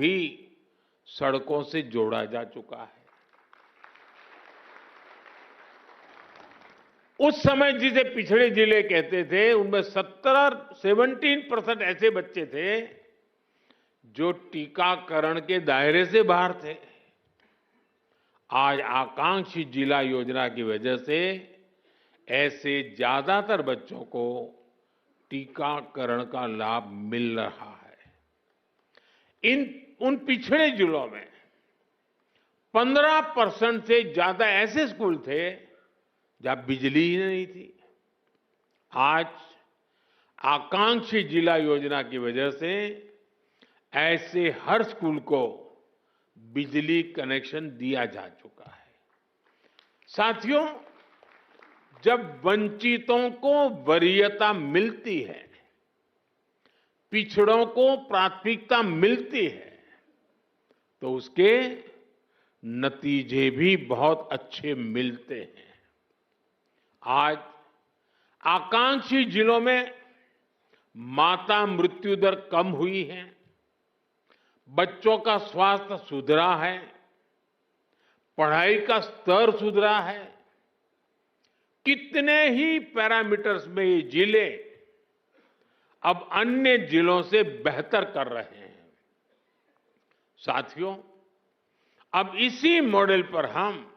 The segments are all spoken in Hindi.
भी सड़कों से जोड़ा जा चुका है। उस समय जिसे पिछड़े जिले कहते थे, उनमें 17% ऐसे बच्चे थे जो टीकाकरण के दायरे से बाहर थे। आज आकांक्षी जिला योजना की वजह से ऐसे ज्यादातर बच्चों को टीकाकरण का लाभ मिल रहा है। उन पिछड़े जिलों में 15% से ज्यादा ऐसे स्कूल थे जहां बिजली ही नहीं थी। आज आकांक्षी जिला योजना की वजह से ऐसे हर स्कूल को बिजली कनेक्शन दिया जा चुका है। साथियों, जब वंचितों को वरीयता मिलती है, पिछड़ों को प्राथमिकता मिलती है, तो उसके नतीजे भी बहुत अच्छे मिलते हैं। आज आकांक्षी जिलों में माता मृत्यु दर कम हुई है, बच्चों का स्वास्थ्य सुधरा है, पढ़ाई का स्तर सुधरा है। कितने ही पैरामीटर्स में ये जिले अब अन्य जिलों से बेहतर कर रहे हैं। साथियों, अब इसी मॉडल पर हम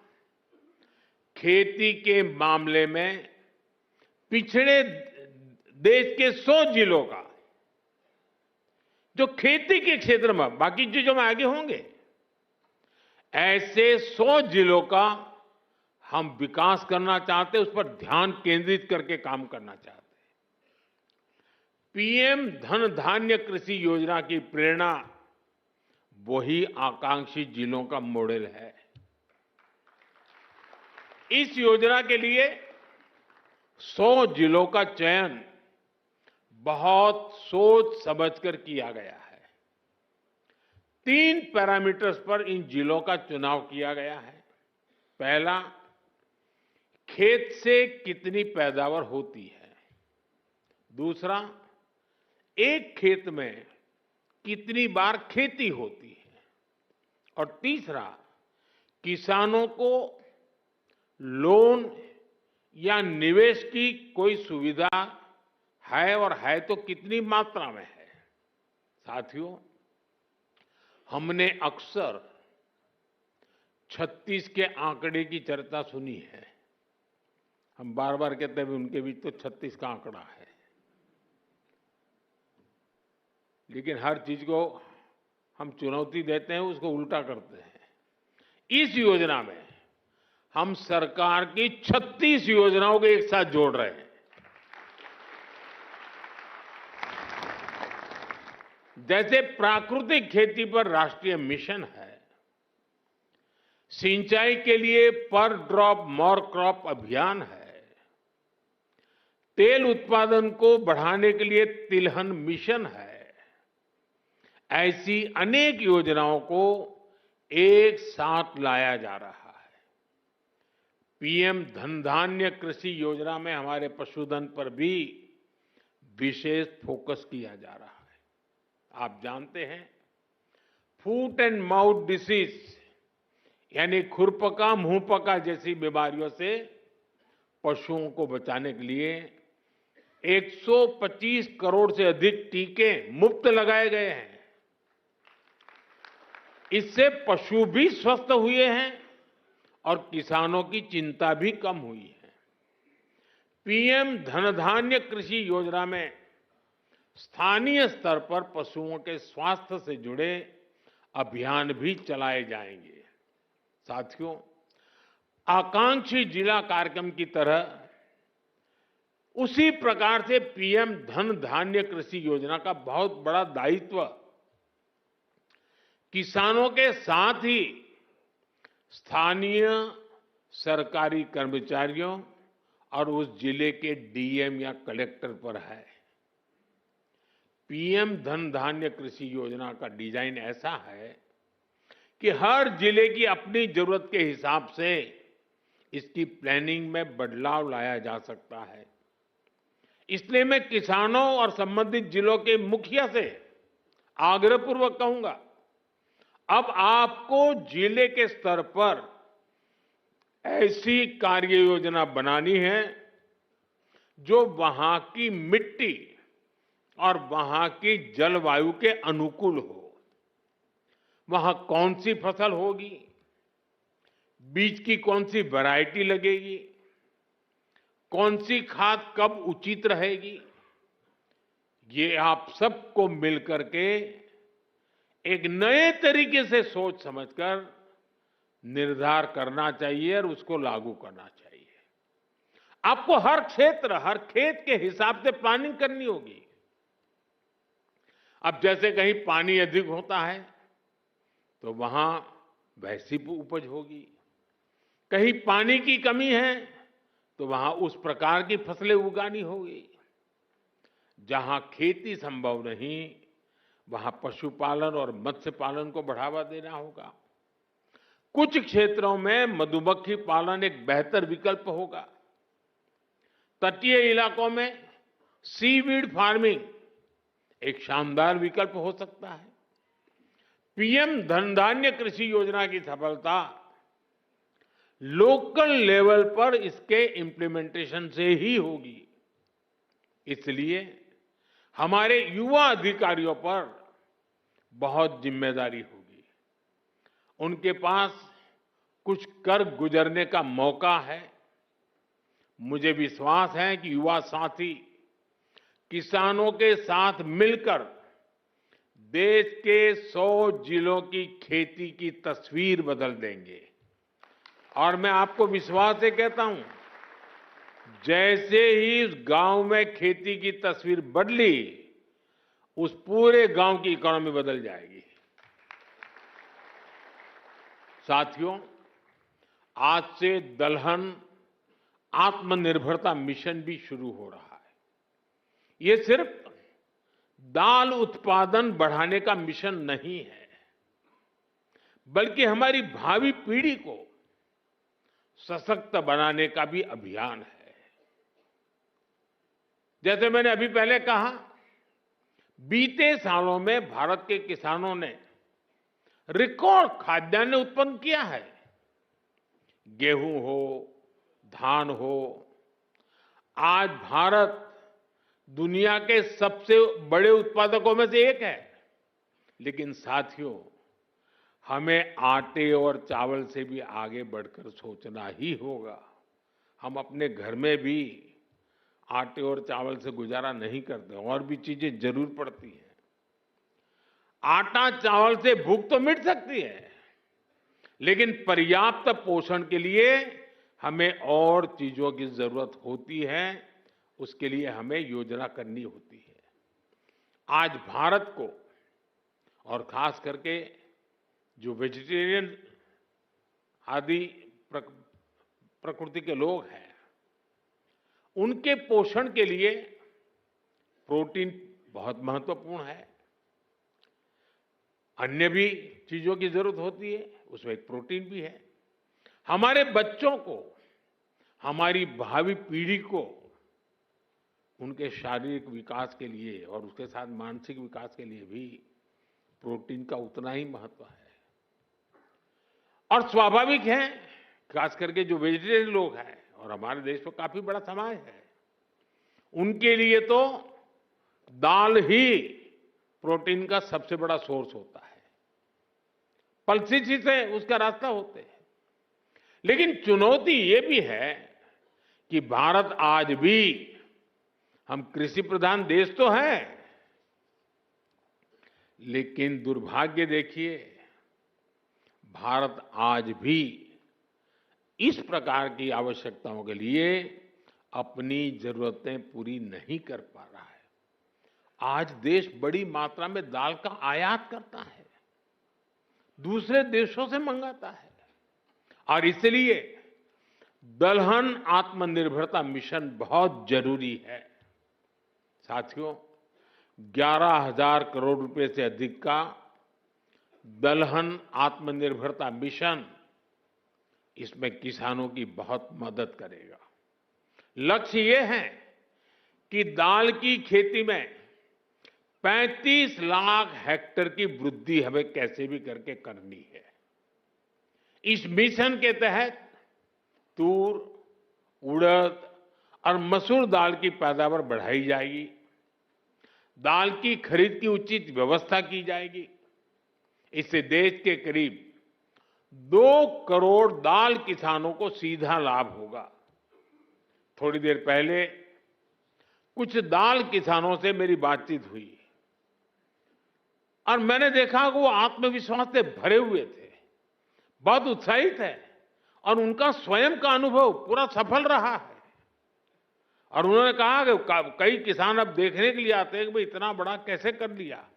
खेती के मामले में पिछड़े देश के 100 जिलों का, जो खेती के क्षेत्र में बाकी चीजों में आगे होंगे, ऐसे 100 जिलों का हम विकास करना चाहते हैं, उस पर ध्यान केंद्रित करके काम करना चाहते हैं। पीएम धन धान्य कृषि योजना की प्रेरणा वही आकांक्षी जिलों का मॉडल है। इस योजना के लिए 100 जिलों का चयन बहुत सोच समझकर किया गया है। 3 पैरामीटर्स पर इन जिलों का चुनाव किया गया है। पहला, खेत से कितनी पैदावार होती है। दूसरा, एक खेत में कितनी बार खेती होती है। और तीसरा, किसानों को लोन या निवेश की कोई सुविधा है, और है तो कितनी मात्रा में है। साथियों, हमने अक्सर 36 के आंकड़े की चर्चा सुनी है। हम बार बार कहते हैं उनके बीच तो 36 का आंकड़ा है, लेकिन हर चीज को हम चुनौती देते हैं, उसको उल्टा करते हैं। इस योजना में हम सरकार की 36 योजनाओं को एक साथ जोड़ रहे हैं। जैसे प्राकृतिक खेती पर राष्ट्रीय मिशन है, सिंचाई के लिए पर ड्रॉप मोर क्रॉप अभियान है, तेल उत्पादन को बढ़ाने के लिए तिलहन मिशन है, ऐसी अनेक योजनाओं को एक साथ लाया जा रहा है। पीएम धन धान्य कृषि योजना में हमारे पशुधन पर भी विशेष फोकस किया जा रहा है। आप जानते हैं, फूट एंड माउथ डिसीज यानी खुरपका मुंहपका जैसी बीमारियों से पशुओं को बचाने के लिए 125 करोड़ से अधिक टीके मुफ्त लगाए गए हैं। इससे पशु भी स्वस्थ हुए हैं और किसानों की चिंता भी कम हुई है। पीएम धन धान्य कृषि योजना में स्थानीय स्तर पर पशुओं के स्वास्थ्य से जुड़े अभियान भी चलाए जाएंगे। साथियों, आकांक्षी जिला कार्यक्रम की तरह उसी प्रकार से पीएम धन धान्य कृषि योजना का बहुत बड़ा दायित्व किसानों के साथ ही स्थानीय सरकारी कर्मचारियों और उस जिले के डीएम या कलेक्टर पर है। पीएम धन धान्य कृषि योजना का डिजाइन ऐसा है कि हर जिले की अपनी जरूरत के हिसाब से इसकी प्लानिंग में बदलाव लाया जा सकता है। इसलिए मैं किसानों और संबंधित जिलों के मुखिया से आग्रहपूर्वक कहूंगा अब आपको जिले के स्तर पर ऐसी कार्य योजना बनानी है जो वहां की मिट्टी और वहां की जलवायु के अनुकूल हो। वहां कौन सी फसल होगी, बीज की कौन सी वैरायटी लगेगी, कौन सी खाद कब उचित रहेगी, ये आप सबको मिलकर के एक नए तरीके से सोच समझकर निर्धार करना चाहिए और उसको लागू करना चाहिए। आपको हर क्षेत्र, हर खेत के हिसाब से प्लानिंग करनी होगी। अब जैसे कहीं पानी अधिक होता है तो वहां वैसी उपज होगी, कहीं पानी की कमी है तो वहां उस प्रकार की फसलें उगानी होगी। जहां खेती संभव नहीं वहां पशुपालन और मत्स्य पालन को बढ़ावा देना होगा। कुछ क्षेत्रों में मधुमक्खी पालन एक बेहतर विकल्प होगा। तटीय इलाकों में सीवीड फार्मिंग एक शानदार विकल्प हो सकता है। पीएम धनधान्य कृषि योजना की सफलता लोकल लेवल पर इसके इंप्लीमेंटेशन से ही होगी। इसलिए हमारे युवा अधिकारियों पर बहुत जिम्मेदारी होगी। उनके पास कुछ कर गुजरने का मौका है। मुझे विश्वास है कि युवा साथी किसानों के साथ मिलकर देश के 100 जिलों की खेती की तस्वीर बदल देंगे। और मैं आपको विश्वास से कहता हूं, जैसे ही उस गांव में खेती की तस्वीर बदली, उस पूरे गांव की इकोनॉमी बदल जाएगी। साथियों, आज से दलहन आत्मनिर्भरता मिशन भी शुरू हो रहा है। ये सिर्फ दाल उत्पादन बढ़ाने का मिशन नहीं है, बल्कि हमारी भावी पीढ़ी को सशक्त बनाने का भी अभियान है। जैसे मैंने अभी पहले कहा, बीते सालों में भारत के किसानों ने रिकॉर्ड खाद्यान्न उत्पन्न किया है। गेहूं हो, धान हो, आज भारत दुनिया के सबसे बड़े उत्पादकों में से एक है। लेकिन साथियों, हमें आटे और चावल से भी आगे बढ़कर सोचना ही होगा। हम अपने घर में भी आटे और चावल से गुजारा नहीं करते, और भी चीजें जरूर पड़ती हैं। आटा चावल से भूख तो मिट सकती है, लेकिन पर्याप्त पोषण के लिए हमें और चीजों की जरूरत होती है। उसके लिए हमें योजना करनी होती है। आज भारत को, और खास करके जो वेजिटेरियन आदि प्रकृति के लोग हैं, उनके पोषण के लिए प्रोटीन बहुत महत्वपूर्ण है। अन्य भी चीजों की जरूरत होती है, उसमें एक प्रोटीन भी है। हमारे बच्चों को, हमारी भावी पीढ़ी को उनके शारीरिक विकास के लिए और उसके साथ मानसिक विकास के लिए भी प्रोटीन का उतना ही महत्व है। और स्वाभाविक है, खास करके जो वेजिटेरियन लोग हैं, और हमारे देश में काफी बड़ा समाज है, उनके लिए तो दाल ही प्रोटीन का सबसे बड़ा सोर्स होता है। पल्सेस से उसका रास्ता होते हैं। लेकिन चुनौती ये भी है कि भारत आज भी, हम कृषि प्रधान देश तो है, लेकिन दुर्भाग्य देखिए, भारत आज भी इस प्रकार की आवश्यकताओं के लिए अपनी जरूरतें पूरी नहीं कर पा रहा है। आज देश बड़ी मात्रा में दाल का आयात करता है, दूसरे देशों से मंगाता है। और इसलिए दलहन आत्मनिर्भरता मिशन बहुत जरूरी है। साथियों, 11,000 करोड़ रुपए से अधिक का दलहन आत्मनिर्भरता मिशन, इसमें किसानों की बहुत मदद करेगा। लक्ष्य ये है कि दाल की खेती में 35 लाख हेक्टेयर की वृद्धि हमें कैसे भी करके करनी है। इस मिशन के तहत तूर, उड़द और मसूर दाल की पैदावार बढ़ाई जाएगी। दाल की खरीद की उचित व्यवस्था की जाएगी। इससे देश के करीब 2 करोड़ दाल किसानों को सीधा लाभ होगा। थोड़ी देर पहले कुछ दाल किसानों से मेरी बातचीत हुई और मैंने देखा कि वो आत्मविश्वास से भरे हुए थे, बहुत उत्साहित है और उनका स्वयं का अनुभव पूरा सफल रहा है। और उन्होंने कहा कि कई किसान अब देखने के लिए आते हैं कि भाई इतना बड़ा कैसे कर लिया।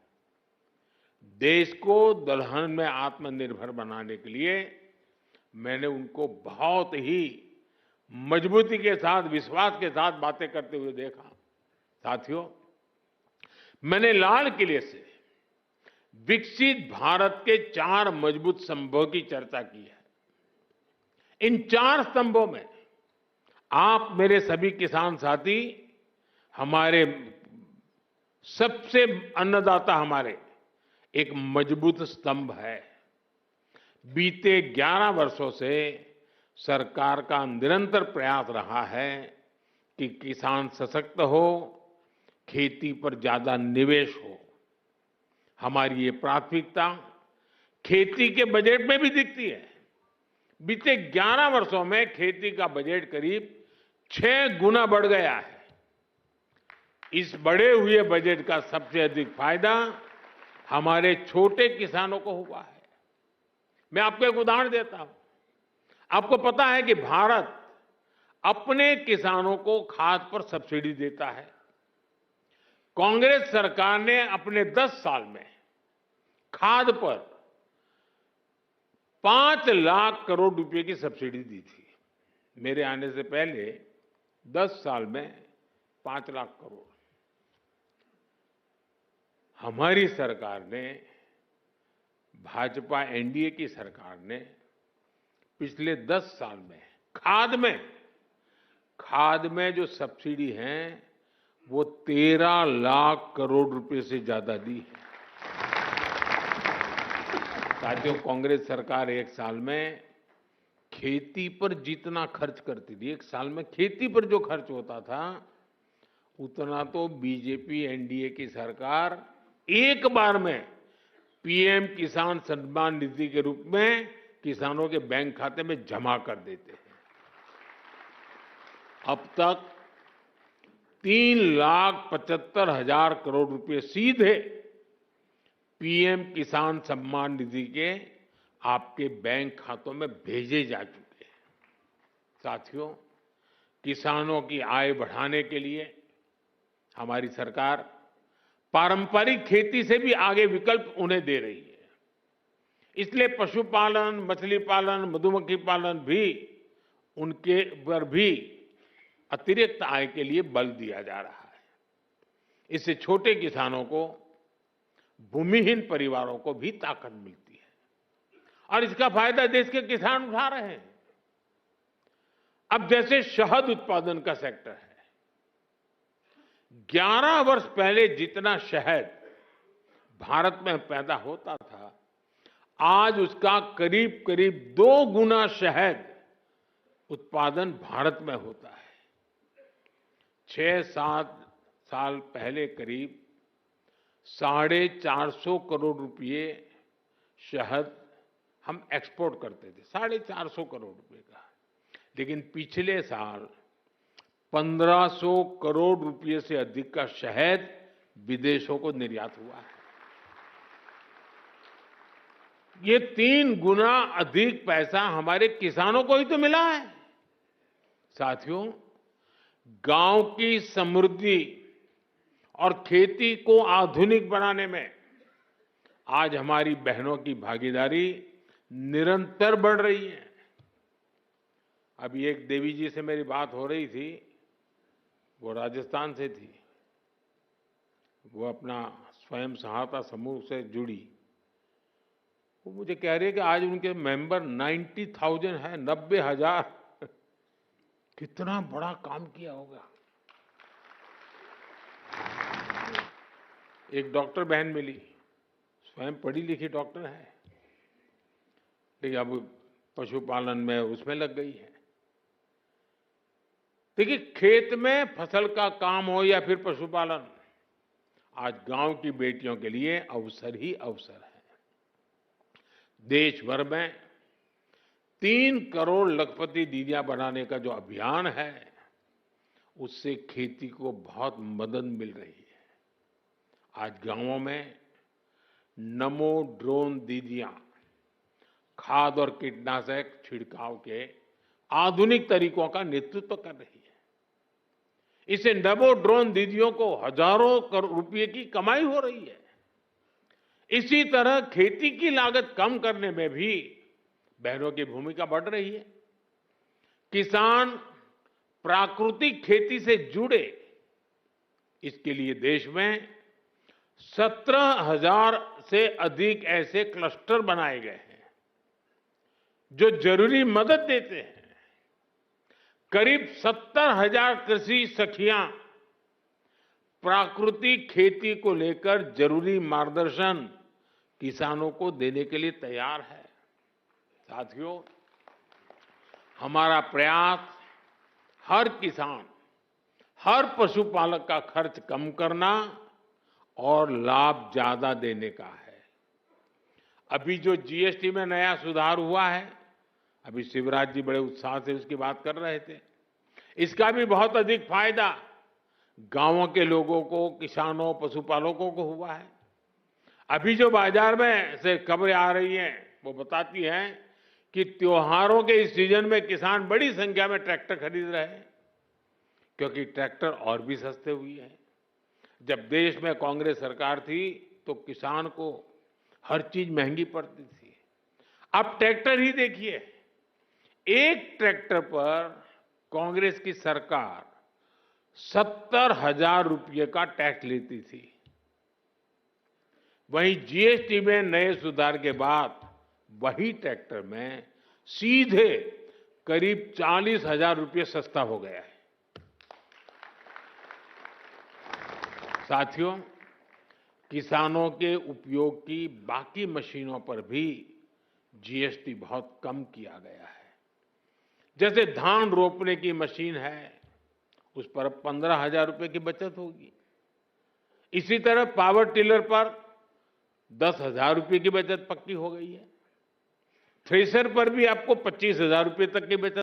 देश को दलहन में आत्मनिर्भर बनाने के लिए मैंने उनको बहुत ही मजबूती के साथ, विश्वास के साथ बातें करते हुए देखा। साथियों, मैंने लाल किले से विकसित भारत के 4 मजबूत स्तंभों की चर्चा की है। इन 4 स्तंभों में आप मेरे सभी किसान साथी, हमारे सबसे अन्नदाता हमारे एक मजबूत स्तंभ है। बीते 11 वर्षों से सरकार का निरंतर प्रयास रहा है कि किसान सशक्त हो, खेती पर ज्यादा निवेश हो। हमारी ये प्राथमिकता खेती के बजट में भी दिखती है। बीते 11 वर्षों में खेती का बजट करीब 6 गुना बढ़ गया है। इस बढ़े हुए बजट का सबसे अधिक फायदा हमारे छोटे किसानों को हुआ है। मैं आपको एक उदाहरण देता हूं। आपको पता है कि भारत अपने किसानों को खाद पर सब्सिडी देता है। कांग्रेस सरकार ने अपने 10 साल में खाद पर 5 लाख करोड़ रुपए की सब्सिडी दी थी। मेरे आने से पहले 10 साल में 5 लाख करोड़। हमारी सरकार ने, भाजपा एनडीए की सरकार ने पिछले 10 साल में खाद में जो सब्सिडी है वो 13 लाख करोड़ रुपए से ज्यादा दी है। साथियों, कांग्रेस सरकार एक साल में खेती पर जितना खर्च करती थी, एक साल में खेती पर जो खर्च होता था, उतना तो बीजेपी एनडीए की सरकार एक बार में पीएम किसान सम्मान निधि के रूप में किसानों के बैंक खाते में जमा कर देते हैं। अब तक 3,75,000 करोड़ रुपए सीधे पीएम किसान सम्मान निधि के आपके बैंक खातों में भेजे जा चुके हैं। साथियों, किसानों की आय बढ़ाने के लिए हमारी सरकार पारंपरिक खेती से भी आगे विकल्प उन्हें दे रही है। इसलिए पशुपालन, मछली पालन, मधुमक्खी पालन भी, उनके पर भी अतिरिक्त आय के लिए बल दिया जा रहा है। इससे छोटे किसानों को, भूमिहीन परिवारों को भी ताकत मिलती है और इसका फायदा देश के किसान उठा रहे हैं। अब जैसे शहद उत्पादन का सेक्टर है, 11 वर्ष पहले जितना शहद भारत में पैदा होता था, आज उसका करीब करीब 2 गुना शहद उत्पादन भारत में होता है। 6-7 साल पहले करीब 450 करोड़ रुपए शहद हम एक्सपोर्ट करते थे, 450 करोड़ रुपए का। लेकिन पिछले साल 1500 करोड़ रुपए से अधिक का शहद विदेशों को निर्यात हुआ है। ये 3 गुना अधिक पैसा हमारे किसानों को ही तो मिला है। साथियों, गांव की समृद्धि और खेती को आधुनिक बनाने में आज हमारी बहनों की भागीदारी निरंतर बढ़ रही है। अभी एक देवी जी से मेरी बात हो रही थी, वो राजस्थान से थी। वो अपना स्वयं सहायता समूह से जुड़ी। वो मुझे कह रही है कि आज उनके मेंबर 90,000 है, 90,000। कितना बड़ा काम किया होगा। एक डॉक्टर बहन मिली, स्वयं पढ़ी लिखी डॉक्टर है, लेकिन अब पशुपालन में उसमें लग गई है। देखिए, खेत में फसल का काम हो या फिर पशुपालन, आज गांव की बेटियों के लिए अवसर ही अवसर है। देश भर में 3 करोड़ लखपति दीदियां बनाने का जो अभियान है, उससे खेती को बहुत मदद मिल रही है। आज गांवों में नमो ड्रोन दीदियां खाद और कीटनाशक छिड़काव के आधुनिक तरीकों का नेतृत्व कर रही है। इससे नमो ड्रोन दीदियों को हजारों करोड़ रुपए की कमाई हो रही है। इसी तरह खेती की लागत कम करने में भी बहनों की भूमिका बढ़ रही है। किसान प्राकृतिक खेती से जुड़े, इसके लिए देश में 17,000 से अधिक ऐसे क्लस्टर बनाए गए हैं जो जरूरी मदद देते हैं। करीब 70,000 कृषि सखियां प्राकृतिक खेती को लेकर जरूरी मार्गदर्शन किसानों को देने के लिए तैयार है। साथियों, हमारा प्रयास हर किसान, हर पशुपालक का खर्च कम करना और लाभ ज्यादा देने का है। अभी जो जीएसटी में नया सुधार हुआ है, अभी शिवराज जी बड़े उत्साह से उसकी बात कर रहे थे, इसका भी बहुत अधिक फायदा गांवों के लोगों को, किसानों, पशुपालकों को हुआ है। अभी जो बाजार में से खबरें आ रही हैं, वो बताती हैं कि त्योहारों के इस सीजन में किसान बड़ी संख्या में ट्रैक्टर खरीद रहे हैं, क्योंकि ट्रैक्टर और भी सस्ते हुए हैं। जब देश में कांग्रेस सरकार थी तो किसान को हर चीज महंगी पड़ती थी। अब ट्रैक्टर ही देखिए, एक ट्रैक्टर पर कांग्रेस की सरकार 70,000 रुपये का टैक्स लेती थी। वहीं जीएसटी में नए सुधार के बाद वही ट्रैक्टर में सीधे करीब 40,000 रुपये सस्ता हो गया है। साथियों, किसानों के उपयोग की बाकी मशीनों पर भी जीएसटी बहुत कम किया गया है। जैसे धान रोपने की मशीन है, उस पर 15,000 रुपये की बचत होगी। इसी तरह पावर टिलर पर 10,000 रुपये की बचत पक्की हो गई है। थ्रेशर पर भी आपको 25,000 रुपये तक की बचत